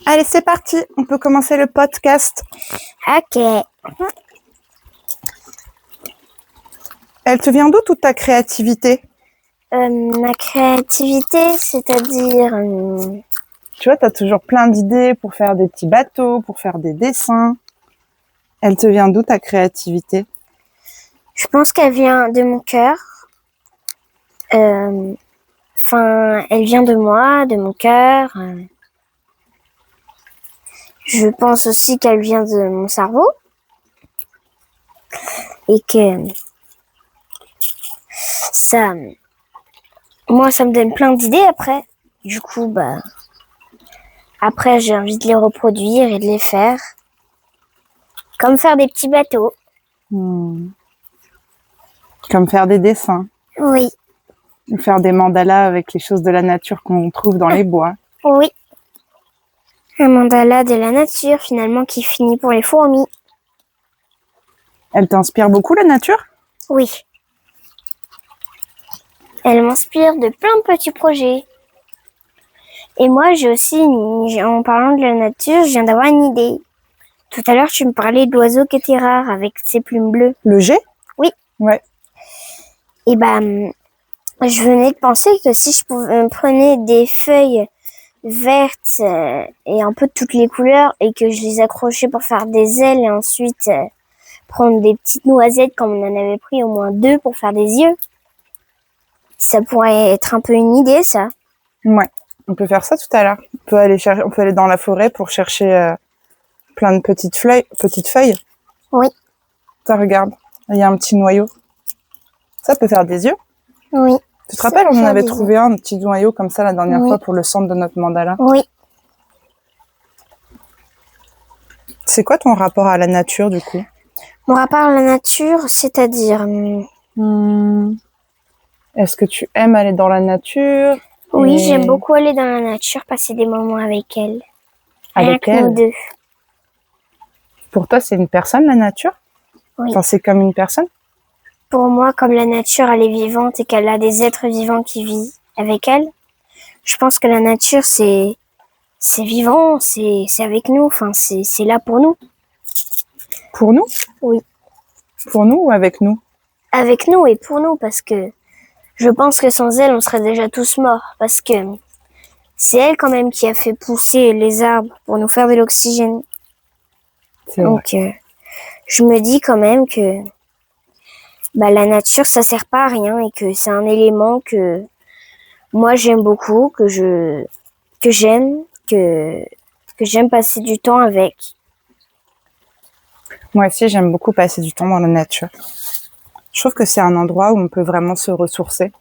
Allez, c'est parti, on peut commencer le podcast. Ok. Elle te vient d'où toute ta créativité? Ma créativité, c'est-à-dire... Tu vois, tu as toujours plein d'idées pour faire des petits bateaux, pour faire des dessins. Elle te vient d'où ta créativité? je pense qu'elle vient de mon cœur. Enfin, elle vient de moi, de mon cœur. Je pense aussi qu'elle vient de mon cerveau. Et que ça... Moi, ça me donne plein d'idées après. Du coup, après, j'ai envie de les reproduire et de les faire. Comme faire des petits bateaux. Comme faire des dessins, Oui, ou faire des mandalas avec les choses de la nature qu'on trouve dans les bois. oui. Un mandala de la nature, finalement, qui finit pour les fourmis. Elle t'inspire beaucoup, la nature? Oui. Elle m'inspire de plein de petits projets. Et moi, j'ai aussi, en parlant de la nature, je viens d'avoir une idée. Tout à l'heure, tu me parlais de l'oiseau qui était rare avec ses plumes bleues. Le jet? Oui. Ouais. Et je venais de penser que si je prenais des feuilles vertes et un peu de toutes les couleurs et que je les accrochais pour faire des ailes et ensuite prendre des petites noisettes comme on en avait pris au moins 2 pour faire des yeux, ça pourrait être un peu une idée, ça. Ouais. On peut faire ça tout à l'heure. On peut aller dans la forêt pour chercher plein de petites feuilles. Oui. Ça, regarde. Il y a un petit noyau. Ça peut faire des yeux. Oui. Tu te rappelles, on en avait trouvé un petit noyau comme ça la dernière fois pour le centre de notre mandala. Oui. C'est quoi ton rapport à la nature, du coup? Mon rapport à la nature, c'est-à-dire... Est-ce que tu aimes aller dans la nature? Oui, j'aime beaucoup aller dans la nature, passer des moments avec elle. Avec elle. Nous deux. Pour toi, c'est une personne, la nature? Oui. Enfin, c'est comme une personne? Pour moi, comme la nature, elle est vivante et qu'elle a des êtres vivants qui vivent avec elle, je pense que la nature, c'est vivant, c'est avec nous, enfin, c'est là pour nous. Pour nous? Oui. Pour nous ou avec nous? Avec nous et pour nous, parce que je pense que sans elle, on serait déjà tous morts, parce que c'est elle quand même qui a fait pousser les arbres pour nous faire de l'oxygène. Donc, je me dis quand même que la nature, ça sert pas à rien et que c'est un élément que moi j'aime beaucoup, que j'aime passer du temps avec. Moi aussi, j'aime beaucoup passer du temps dans la nature. Je trouve que c'est un endroit où on peut vraiment se ressourcer.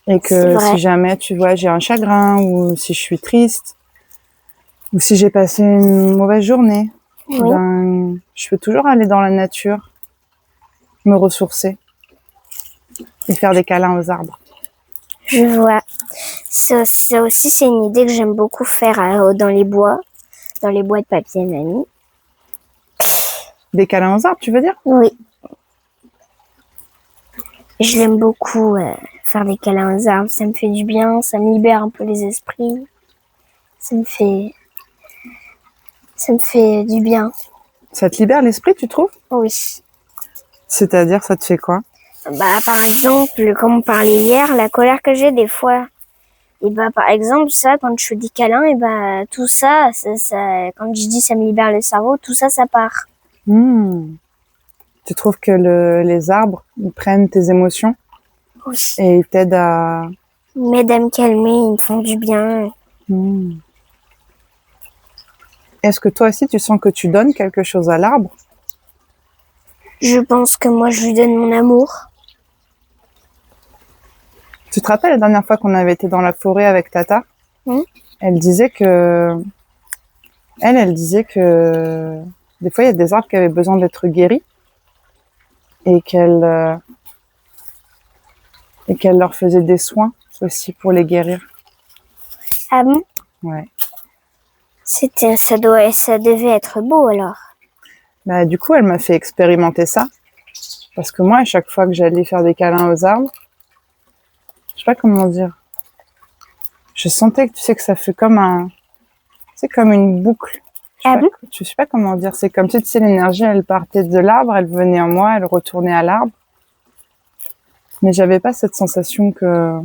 Et que si jamais, tu vois, j'ai un chagrin ou si je suis triste ou si j'ai passé une mauvaise journée, je peux toujours aller dans la nature, me ressourcer et faire des câlins aux arbres. Je vois. Ça aussi, c'est une idée que j'aime beaucoup faire dans les bois de papier mamie. Des câlins aux arbres, tu veux dire? Oui. Je l'aime beaucoup, faire des câlins aux arbres. Ça me fait du bien, ça me libère un peu les esprits. Ça me fait du bien. Ça te libère l'esprit, tu trouves? Oui. C'est-à-dire, ça te fait quoi? Par exemple, comme on parlait hier, la colère que j'ai des fois. Et par exemple, ça, quand je fais des câlins, et tout ça, quand je dis ça me libère le cerveau, tout ça, ça part. Tu trouves que les arbres, ils prennent tes émotions? Oui. Et ils t'aident à... Ils m'aident à me calmer, ils me font du bien. Est-ce que toi aussi, tu sens que tu donnes quelque chose à l'arbre? Je pense que moi, je lui donne mon amour. Tu te rappelles la dernière fois qu'on avait été dans la forêt avec Tata? Elle disait que des fois, il y a des arbres qui avaient besoin d'être guéris et qu'elle leur faisait des soins aussi pour les guérir. Ah bon? Ouais. Ça devait être beau alors. Du coup, elle m'a fait expérimenter ça. Parce que moi, à chaque fois que j'allais faire des câlins aux arbres, je sais pas comment dire. Je sentais que, tu sais, que ça fait comme C'est comme une boucle. Ah bon? Je sais pas comment dire. C'est comme si, tu sais, l'énergie, elle partait de l'arbre, elle venait en moi, elle retournait à l'arbre. Mais j'avais pas cette sensation que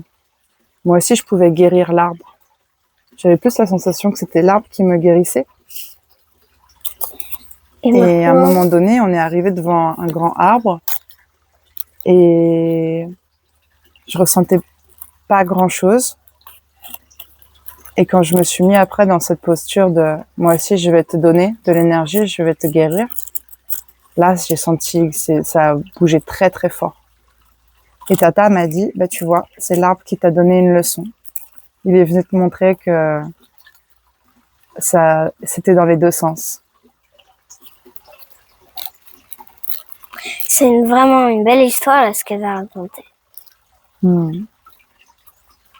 moi aussi je pouvais guérir l'arbre. J'avais plus la sensation que c'était l'arbre qui me guérissait. Et à un moment donné, on est arrivé devant un grand arbre et je ressentais pas grand chose. Et quand je me suis mis après dans cette posture de moi aussi je vais te donner de l'énergie, je vais te guérir, là j'ai senti que ça a bougé très très fort. Et Tata m'a dit, bah tu vois, c'est l'arbre qui t'a donné une leçon. Il est venu te montrer que ça, c'était dans les deux sens. C'est vraiment une belle histoire, là, ce qu'elle a raconté.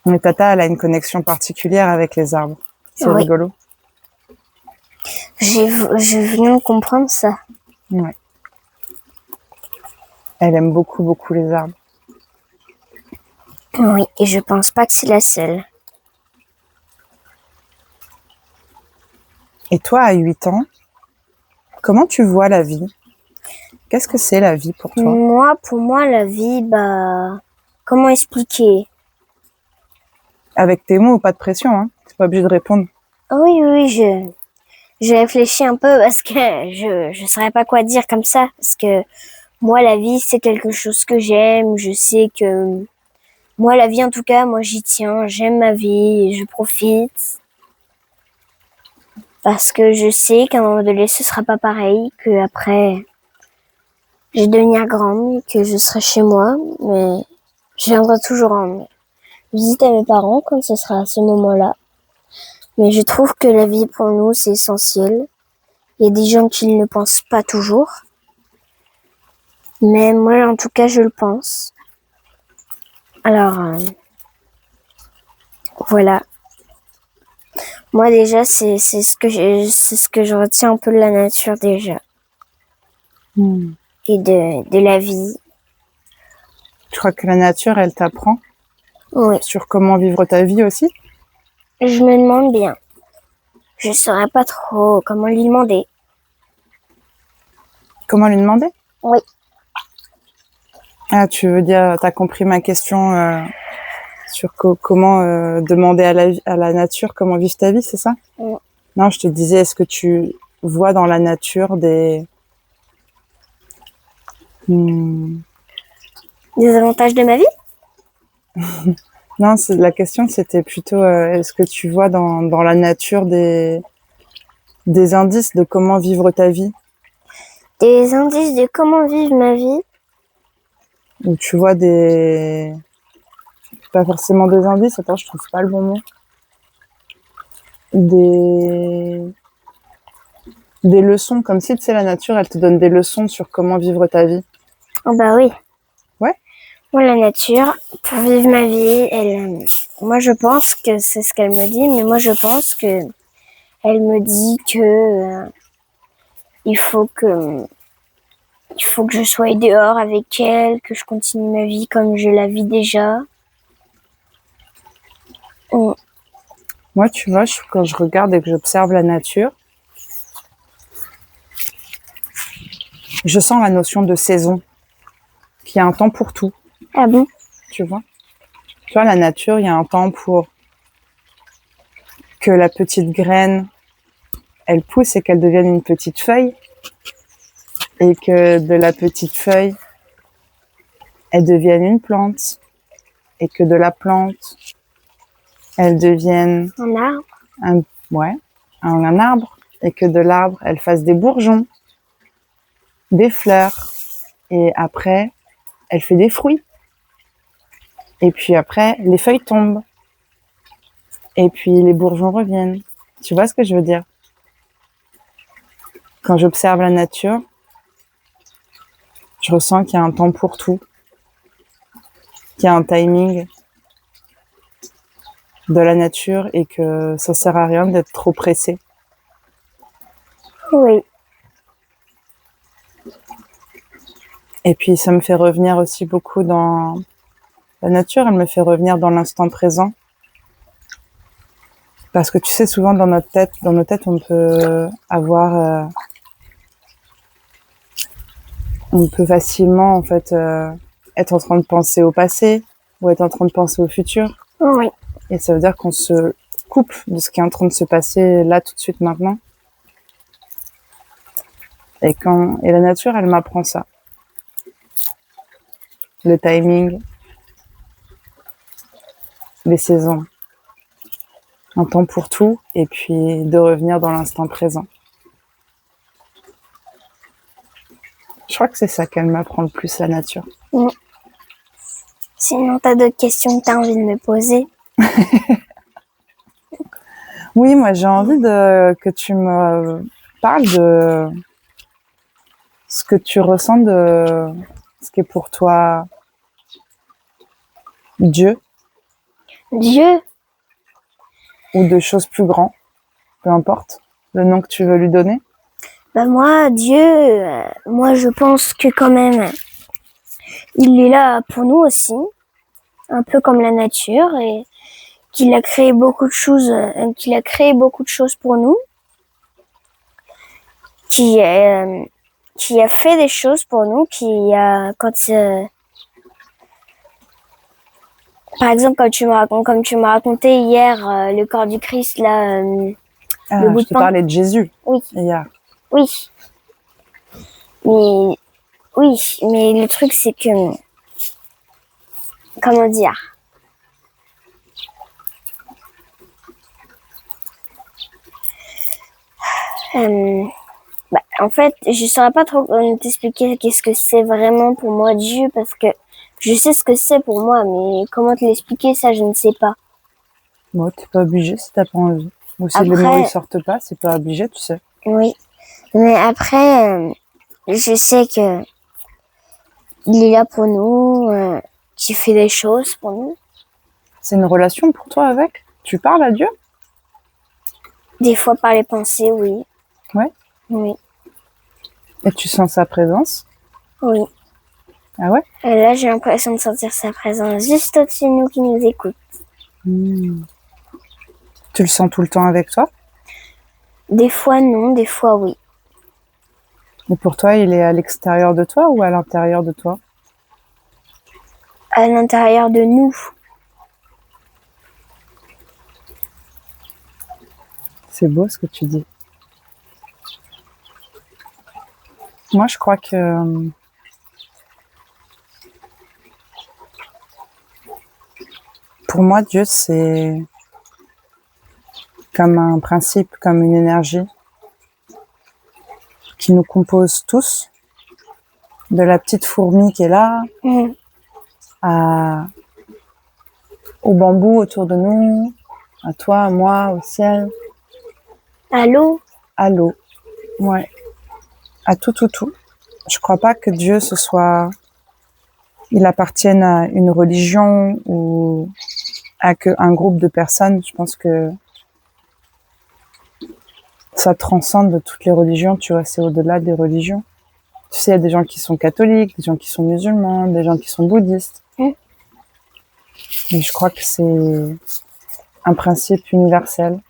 Mais Tata, elle a une connexion particulière avec les arbres. C'est rigolo. Je viens de comprendre ça. Ouais. Elle aime beaucoup, beaucoup les arbres. Oui, et je pense pas que c'est la seule. Et toi, à 8 ans, comment tu vois la vie? Qu'est-ce que c'est la vie pour toi? Pour moi, la vie, comment expliquer? Avec tes mots, pas de pression, hein. T'es pas obligé de répondre. Oui, je réfléchis un peu parce que je saurais pas quoi dire comme ça. Parce que moi, la vie, c'est quelque chose que j'aime. Je sais que moi, la vie, en tout cas, moi, j'y tiens. J'aime ma vie, je profite. Parce que je sais qu'à un moment donné, ce sera pas pareil, que après, je vais devenir grande, que je serai chez moi, mais je viendrai toujours en visite à mes parents quand ce sera à ce moment-là. Mais je trouve que la vie pour nous, c'est essentiel. Il y a des gens qui ne le pensent pas toujours. Mais moi, en tout cas, je le pense. Alors, voilà. Moi, déjà, c'est ce que je retiens un peu de la nature, déjà. Et de la vie. Tu crois que la nature, elle t'apprend? Oui. Sur comment vivre ta vie aussi? Je me demande bien. Je saurais pas trop comment lui demander. Comment lui demander? Oui. Ah, tu veux dire, t'as compris ma question sur comment demander à la nature comment vivre ta vie, c'est ça? Oui. Non, je te disais, est-ce que tu vois dans la nature des avantages de ma vie? Non, la question c'était plutôt, est-ce que tu vois dans la nature des indices de comment vivre ta vie? Des indices de comment vivre ma vie? Ou tu vois pas forcément des indices, attends, je trouve pas le bon mot. Des leçons, comme si, tu sais, la nature, elle te donne des leçons sur comment vivre ta vie. Oh oui. Ouais. Moi, la nature, pour vivre ma vie, moi, je pense que c'est ce qu'elle me dit, mais moi, je pense que elle me dit que il faut que je sois dehors avec elle, que je continue ma vie comme je la vis déjà. Moi, tu vois, quand je regarde et que j'observe la nature, je sens la notion de saison, qu'il y a un temps pour tout. Ah bon? Tu vois, la nature, il y a un temps pour que la petite graine, elle pousse et qu'elle devienne une petite feuille, et que de la petite feuille, elle devienne une plante, et que de la plante, elle devienne un arbre. Un arbre, et que de l'arbre, elle fasse des bourgeons, des fleurs, et après, elle fait des fruits. Et puis après, les feuilles tombent. Et puis les bourgeons reviennent. Tu vois ce que je veux dire? Quand j'observe la nature, je ressens qu'il y a un temps pour tout, qu'il y a un timing de la nature et que ça sert à rien d'être trop pressé. Oui. Et puis ça me fait revenir aussi beaucoup dans la nature, elle me fait revenir dans l'instant présent. Parce que tu sais, souvent dans nos têtes, on peut avoir, on peut facilement en fait être en train de penser au passé ou être en train de penser au futur. Oui. Et ça veut dire qu'on se coupe de ce qui est en train de se passer là tout de suite maintenant. Et la nature, elle m'apprend ça. Le timing, les saisons, un temps pour tout, et puis de revenir dans l'instant présent. Je crois que c'est ça qu'elle m'apprend le plus, la nature. Mm. Sinon, t'as d'autres questions que t'as envie de me poser? Oui, moi j'ai envie que tu me parles de ce que tu ressens de ce qui est pour toi Dieu. Dieu? Ou de choses plus grandes, peu importe le nom que tu veux lui donner. Bah moi, Dieu, moi je pense que quand même, il est là pour nous aussi, un peu comme la nature, et qu'il a créé beaucoup de choses, pour nous, qui a fait des choses pour nous, par exemple, comme tu m'as raconté hier, le corps du Christ, là, le bout Je de te pain. parlais de Jésus. Oui. Hier. Oui. Mais le truc, c'est que, comment dire? En fait, je saurais pas trop t'expliquer qu'est-ce que c'est vraiment pour moi Dieu, parce que je sais ce que c'est pour moi, mais comment te l'expliquer, ça, je ne sais pas. Bon, t'es pas obligé si t'as pas envie. Ou si les mots ils sortent pas, c'est pas obligé, tu sais. Oui. Mais après, je sais que il est là pour nous, qu'il fait des choses pour nous. C'est une relation pour toi avec? Tu parles à Dieu? Des fois par les pensées, oui. Ouais. Oui. Et tu sens sa présence? Oui. Ah ouais? Et là, j'ai l'impression de sentir sa présence juste au-dessus de nous qui nous écoute. Tu le sens tout le temps avec toi? Des fois non, des fois oui. Et pour toi, il est à l'extérieur de toi ou à l'intérieur de toi? À l'intérieur de nous. C'est beau ce que tu dis. Moi, je crois que pour moi, Dieu, c'est comme un principe, comme une énergie qui nous compose tous, de la petite fourmi qui est là, au bambou autour de nous, à toi, à moi, au ciel. À l'eau. À l'eau, ouais. À tout. Je crois pas que Dieu il appartienne à une religion ou à un groupe de personnes. Je pense que ça transcende toutes les religions, tu vois, c'est au-delà des religions. Tu sais, il y a des gens qui sont catholiques, des gens qui sont musulmans, des gens qui sont bouddhistes. Et je crois que c'est un principe universel.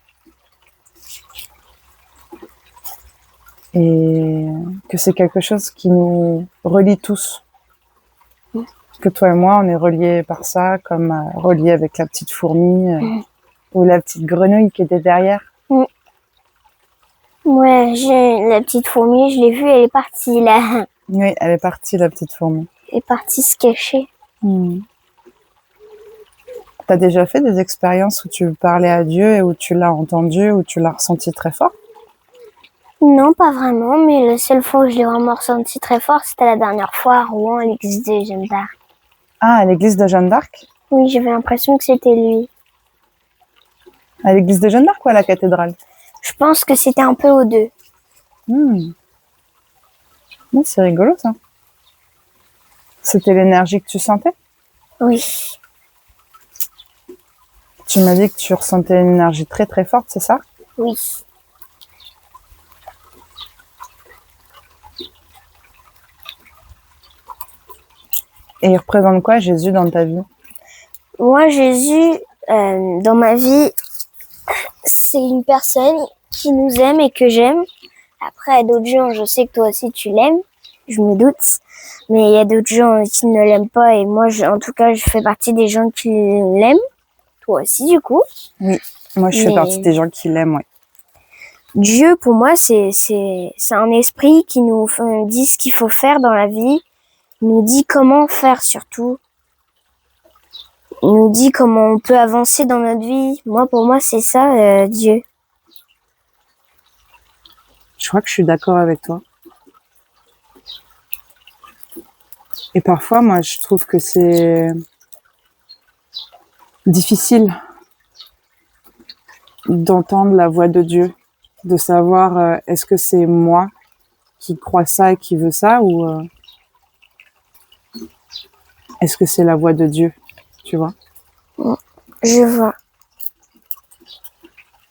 Et que c'est quelque chose qui nous relie tous. Que toi et moi, on est reliés par ça, comme reliés avec la petite fourmi ou la petite grenouille qui était derrière. Ouais, j'ai la petite fourmi, je l'ai vue, elle est partie là. Oui, elle est partie, la petite fourmi. Elle est partie se cacher. T'as déjà fait des expériences où tu parlais à Dieu et où tu l'as entendu, où tu l'as ressenti très fort? Non, pas vraiment, mais la seule fois où je l'ai vraiment ressenti très fort, c'était la dernière fois à Rouen, à l'église de Jeanne d'Arc. Ah, à l'église de Jeanne d'Arc? Oui, j'avais l'impression que c'était lui. À l'église de Jeanne d'Arc ou à la cathédrale? Je pense que c'était un peu aux deux. C'est rigolo, ça. C'était l'énergie que tu sentais? Oui. Tu m'as dit que tu ressentais une énergie très très forte, c'est ça? Oui. Et il représente quoi, Jésus, dans ta vie? Moi, Jésus, dans ma vie, c'est une personne qui nous aime et que j'aime. Après, il y a d'autres gens, je sais que toi aussi tu l'aimes, je me doute. Mais il y a d'autres gens qui ne l'aiment pas et moi, en tout cas, je fais partie des gens qui l'aiment. Toi aussi, du coup. Oui, moi je fais partie des gens qui l'aiment, ouais. Dieu, pour moi, c'est un esprit qui nous dit ce qu'il faut faire dans la vie, il nous dit comment faire surtout. Il nous dit comment on peut avancer dans notre vie. Moi, pour moi, c'est ça, Dieu. Je crois que je suis d'accord avec toi. Et parfois, moi, je trouve que c'est difficile d'entendre la voix de Dieu, de savoir est-ce que c'est moi qui crois ça et qui veut ça ou est-ce que c'est la voix de Dieu, tu vois? Je vois.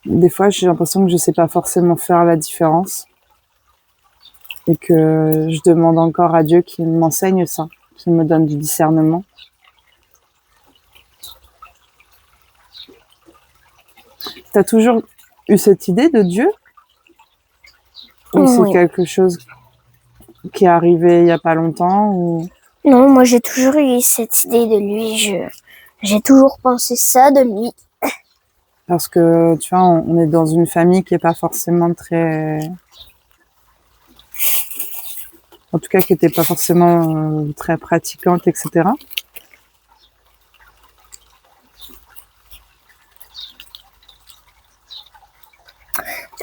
Des fois, j'ai l'impression que je sais pas forcément faire la différence et que je demande encore à Dieu qu'il m'enseigne ça, qu'il me donne du discernement. T'as toujours eu cette idée de Dieu? Ou c'est quelque chose qui est arrivé il y a pas longtemps ou... Non, moi j'ai toujours eu cette idée de lui. J'ai toujours pensé ça de lui. Parce que, tu vois, on est dans une famille qui est pas forcément très... En tout cas, qui était pas forcément très pratiquante, etc.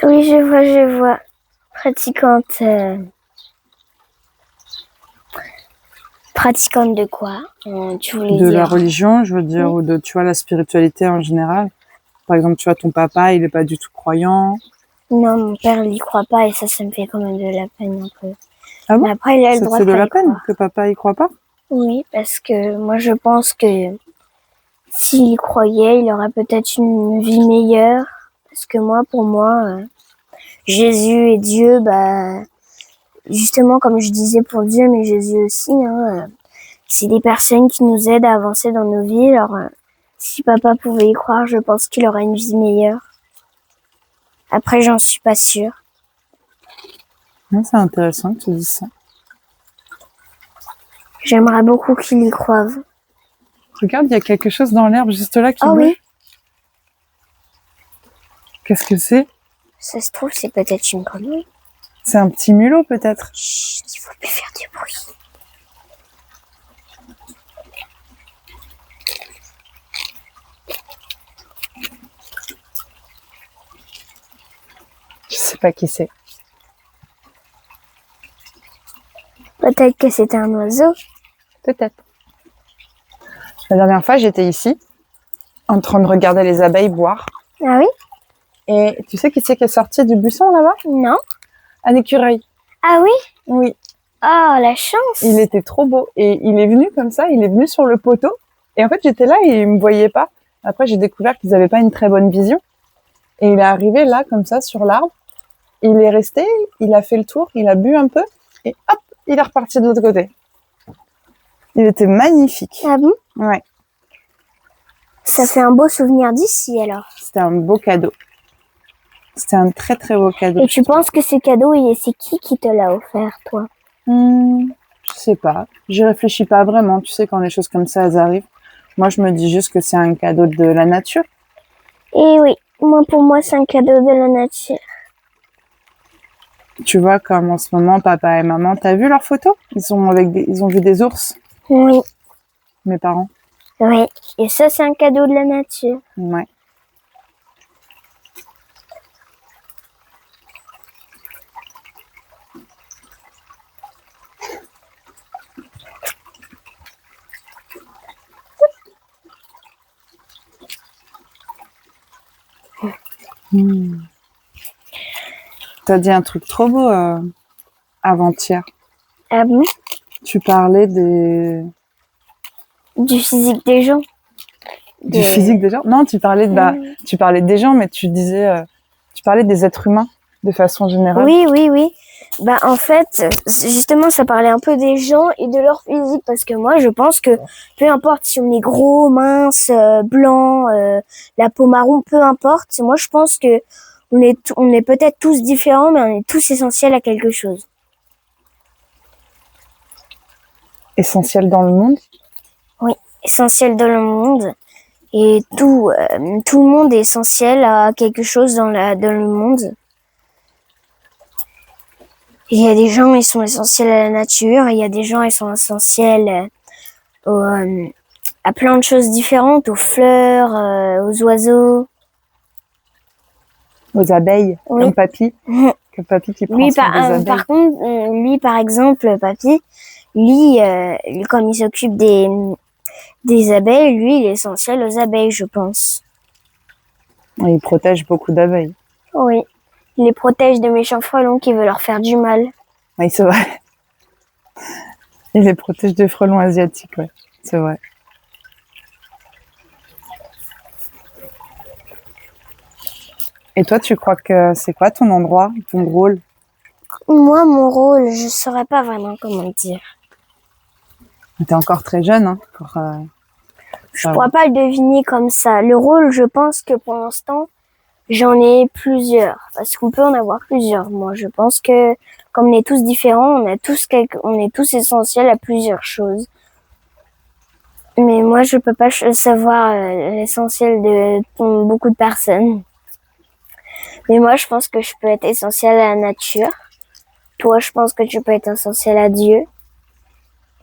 Oui, je vois. Pratiquante. Pratiquante de quoi? Tu voulais De dire la religion, je veux dire, ou de, tu vois, la spiritualité en général. Par exemple, tu vois, ton papa, il est pas du tout croyant. Non, mon père, il y croit pas et ça me fait quand même de la peine un peu. Ah bon? Mais après, il a le Ça te droit fait de de pas la y peine croire. que papa y croit pas? Oui, parce que moi, je pense que s'il y croyait, il aurait peut-être une vie meilleure. Parce que moi, pour moi, Jésus et Dieu, justement, comme je disais pour Dieu, mais Jésus aussi, c'est des personnes qui nous aident à avancer dans nos vies. Alors, si papa pouvait y croire, je pense qu'il aurait une vie meilleure. Après, j'en suis pas sûre. C'est intéressant que tu dises ça. J'aimerais beaucoup qu'il y croive. Regarde, il y a quelque chose dans l'herbe juste là qui bouge. Oui. Qu'est-ce que c'est? Ça se trouve, c'est peut-être une grenouille. C'est un petit mulot, peut-être. Chut, il faut plus faire du bruit. Je sais pas qui c'est. Peut-être que c'était un oiseau. Peut-être. La dernière fois, j'étais ici, en train de regarder les abeilles boire. Ah oui? Et tu sais qui c'est qui est sorti du buisson, là-bas? Non. Un écureuil. Ah oui? Oui. Oh, la chance! Il était trop beau. Et il est venu comme ça, il est venu sur le poteau. Et en fait, j'étais là et il me voyait pas. Après, j'ai découvert qu'ils avaient pas une très bonne vision. Et il est arrivé là, comme ça, sur l'arbre. Il est resté, il a fait le tour, il a bu un peu. Et hop, il est reparti de l'autre côté. Il était magnifique. Ah bon? Ouais. Ça fait un beau souvenir d'ici, alors. C'était un beau cadeau. C'était un très très beau cadeau. Et tu penses que ce cadeau, c'est qui te l'a offert, toi? Je sais pas. J'y réfléchis pas vraiment. Tu sais, quand les choses comme ça, elles arrivent. Moi, je me dis juste que c'est un cadeau de la nature. Eh oui, pour moi, c'est un cadeau de la nature. Tu vois, comme en ce moment, papa et maman, t'as vu leurs photos? Ils ont vu des ours. Oui. Mes parents. Oui. Et ça, c'est un cadeau de la nature. Ouais. T'as dit un truc trop beau avant-hier. Ah bon? Tu parlais Du physique des gens. Du physique des gens? Non, tu parlais des gens, mais tu parlais des êtres humains. de façon générale? Oui. Bah, en fait, justement, ça parlait un peu des gens et de leur physique, parce que moi, je pense que peu importe si on est gros, mince, blanc, la peau marron, peu importe. Moi, je pense que on est peut-être tous différents, mais on est tous essentiels à quelque chose. Essentiel dans le monde? Oui, essentiel dans le monde. Et tout le monde est essentiel à quelque chose dans le monde. Il y a des gens, ils sont essentiels à la nature. Il y a des gens, ils sont essentiels à plein de choses différentes, aux fleurs, aux oiseaux. Aux abeilles, Oui. comme papy. Comme papy qui prend Lui, soin des abeilles. par contre, lui, par exemple, papy, lui, comme il s'occupe des abeilles, lui, il est essentiel aux abeilles, je pense. Il protège beaucoup d'abeilles. Oui. Il les protège de méchants frelons qui veulent leur faire du mal. Oui, c'est vrai. Il les protège des frelons asiatiques, ouais. C'est vrai. Et toi, tu crois que c'est quoi ton endroit, ton rôle? Moi, mon rôle, je saurais pas vraiment comment dire. T'es encore très jeune, hein, Je pourrais pas le deviner comme ça. Le rôle, je pense que pour l'instant, j'en ai plusieurs. Parce qu'on peut en avoir plusieurs. Moi, je pense que comme on est tous différents, on est tous essentiels à plusieurs choses. Mais moi, je peux pas savoir l'essentiel de beaucoup de personnes. Mais moi, je pense que je peux être essentiel à la nature. Toi, je pense que tu peux être essentiel à Dieu.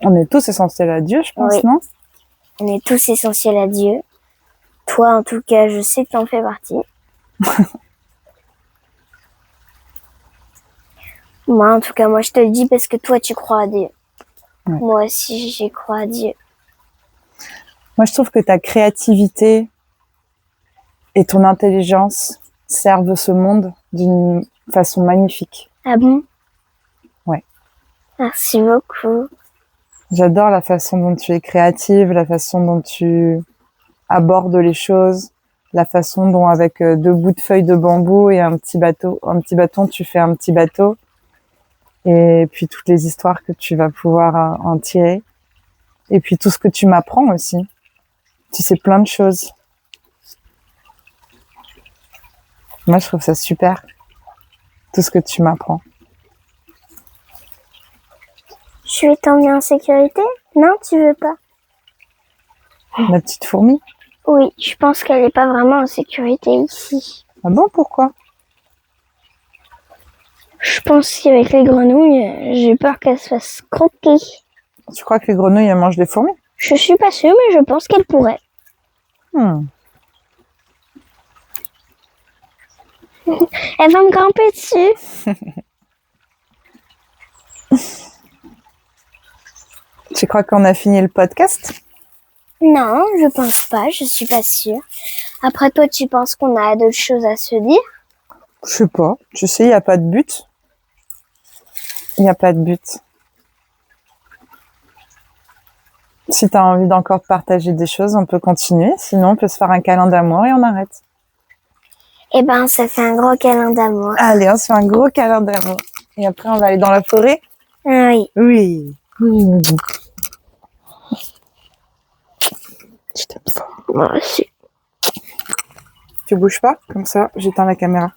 On est tous essentiels à Dieu, je pense, Oui. non? On est tous essentiels à Dieu. Toi, en tout cas, je sais que t'en fais partie. Moi, en tout cas, moi, je te le dis parce que toi, tu crois à Dieu. Ouais. Moi aussi, j'y crois à Dieu. Moi, je trouve que ta créativité et ton intelligence servent ce monde d'une façon magnifique. Ah bon? Ouais. Merci beaucoup. J'adore la façon dont tu es créative, la façon dont tu abordes les choses, la façon dont avec 2 bouts de feuilles de bambou et un petit bâton, tu fais un petit bateau. Et puis toutes les histoires que tu vas pouvoir en tirer. Et puis tout ce que tu m'apprends aussi. Tu sais plein de choses. Moi, je trouve ça super. Tout ce que tu m'apprends. Je vais t'emmener en sécurité? Non, tu veux pas? La petite fourmi? Oui, je pense qu'elle n'est pas vraiment en sécurité ici. Ah bon, pourquoi? Je pense qu'avec les grenouilles, j'ai peur qu'elles se fassent croquer. Tu crois que les grenouilles, elles mangent des fourmis? Je suis pas sûre, mais je pense qu'elles pourraient. Elle va me grimper dessus. Tu crois qu'on a fini le podcast? Non, je pense pas, je suis pas sûre. Après toi, tu penses qu'on a d'autres choses à se dire? Je sais pas. Tu sais, il n'y a pas de but. Il n'y a pas de but. Si tu as envie d'encore partager des choses, on peut continuer. Sinon, on peut se faire un câlin d'amour et on arrête. Eh ben, ça fait un gros câlin d'amour. Allez, on se fait un gros câlin d'amour. Et après, on va aller dans la forêt? Ah oui. Oui. Je t'aime fort. Moi aussi. Tu bouges pas? Comme ça, j'éteins la caméra.